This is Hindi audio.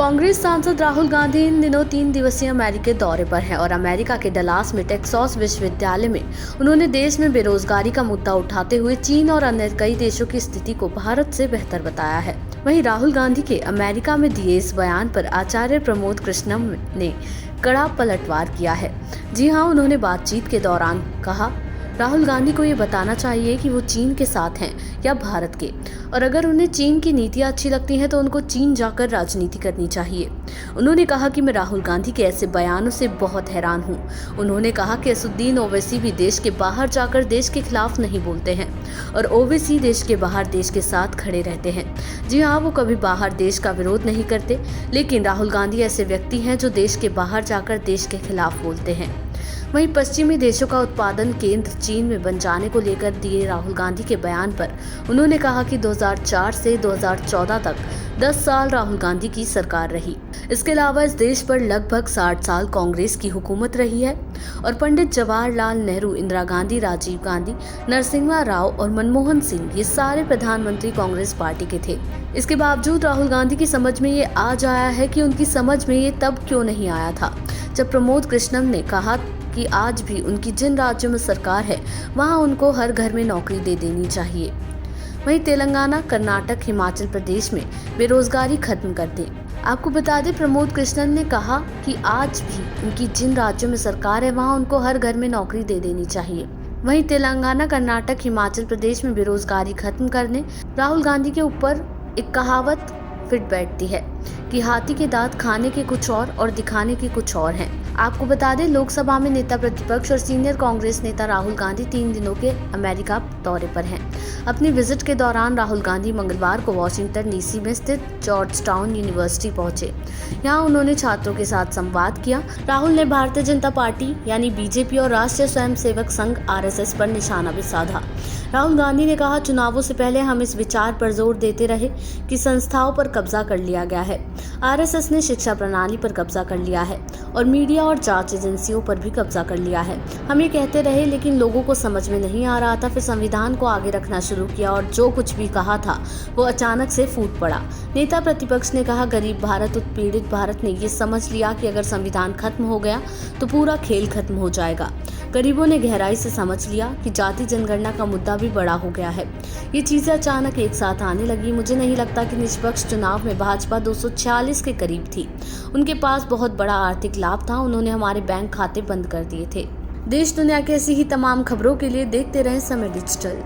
कांग्रेस सांसद राहुल गांधी इन दिनों 3 दिवसीय अमेरिकी दौरे पर हैं और अमेरिका के डलास में टेक्सास विश्वविद्यालय में उन्होंने देश में बेरोजगारी का मुद्दा उठाते हुए चीन और अन्य कई देशों की स्थिति को भारत से बेहतर बताया है। वहीं राहुल गांधी के अमेरिका में दिए इस बयान पर आचार्य प्रमोद कृष्णम ने कड़ा पलटवार किया है। जी हां, उन्होंने बातचीत के दौरान कहा, राहुल गांधी को ये बताना चाहिए कि वो चीन के साथ हैं या भारत के, और अगर उन्हें चीन की नीतियां अच्छी लगती हैं तो उनको चीन जाकर राजनीति करनी चाहिए। उन्होंने कहा कि मैं राहुल गांधी के ऐसे बयानों से बहुत हैरान हूं। उन्होंने कहा कि असदुद्दीन ओवैसी भी देश के बाहर जाकर देश के खिलाफ नहीं बोलते हैं और ओवैसी देश के बाहर देश के साथ खड़े रहते हैं। जी हाँ, वो कभी बाहर देश का विरोध नहीं करते, लेकिन राहुल गांधी ऐसे व्यक्ति हैं जो देश के बाहर जाकर देश के खिलाफ बोलते हैं। वहीं पश्चिमी देशों का उत्पादन केंद्र चीन में बन जाने को लेकर दिए राहुल गांधी के बयान पर उन्होंने कहा कि 2004 से 2014 तक 10 साल राहुल गांधी की सरकार रही। इसके अलावा इस देश पर लगभग 60 साल कांग्रेस की हुकूमत रही है और पंडित जवाहरलाल नेहरू, इंदिरा गांधी, राजीव गांधी, नरसिम्हा राव और मनमोहन सिंह ये सारे प्रधानमंत्री कांग्रेस पार्टी के थे। इसके बावजूद राहुल गांधी की समझ में ये आज आया है कि उनकी समझ में ये तब क्यों नहीं आया था जब प्रमोद कृष्णम ने कहा कि आज भी उनकी जिन राज्यों में सरकार है वहां उनको हर घर में नौकरी दे देनी चाहिए। वहीं तेलंगाना, कर्नाटक, हिमाचल प्रदेश में बेरोजगारी खत्म कर दें। आपको बता दें, प्रमोद कृष्णन ने कहा कि आज भी उनकी जिन राज्यों में सरकार है वहां उनको हर घर में नौकरी दे देनी चाहिए। वहीं तेलंगाना, कर्नाटक, हिमाचल प्रदेश में बेरोजगारी खत्म करने राहुल गांधी के ऊपर एक कहावत फिट बैठती है कि हाथी के दांत खाने के कुछ और दिखाने के कुछ और हैं। आपको बता दें, लोकसभा में नेता प्रतिपक्ष और सीनियर कांग्रेस नेता राहुल गांधी 3 दिनों के अमेरिका दौरे पर हैं। अपने विजिट के दौरान राहुल गांधी मंगलवार को वाशिंगटन डीसी में स्थित जॉर्ज टाउन यूनिवर्सिटी पहुंचे। यहां उन्होंने छात्रों के साथ संवाद किया। राहुल ने भारतीय जनता पार्टी यानी बीजेपी और राष्ट्रीय स्वयंसेवक संघ RSS पर निशाना भी साधा। राहुल गांधी ने कहा, चुनावों से पहले हम इस विचार पर जोर देते रहे कि संस्थाओं पर कब्जा कर लिया गया है। RSS ने शिक्षा प्रणाली पर कब्जा कर लिया है और मीडिया और जांच एजेंसियों पर भी कब्जा कर लिया है। हम ये कहते रहे, लेकिन लोगों को समझ में नहीं आ रहा था। फिर संविधान को आगे रखना शुरू किया और जो कुछ भी कहा था वो अचानक से फूट पड़ा। नेता प्रतिपक्ष ने कहा, गरीब भारत, उत्पीड़ित भारत ने ये समझ लिया कि अगर संविधान खत्म हो गया तो पूरा खेल खत्म हो जाएगा। गरीबों ने गहराई से समझ लिया कि जाति जनगणना का मुद्दा भी बड़ा हो गया है। ये चीजें अचानक एक साथ आने लगी। मुझे नहीं लगता कि निष्पक्ष चुनाव में भाजपा 246 के करीब थी। उनके पास बहुत बड़ा आर्थिक लाभ था। उन्होंने हमारे बैंक खाते बंद कर दिए थे। देश दुनिया की ऐसी ही तमाम खबरों के लिए देखते रहें समय डिजिटल।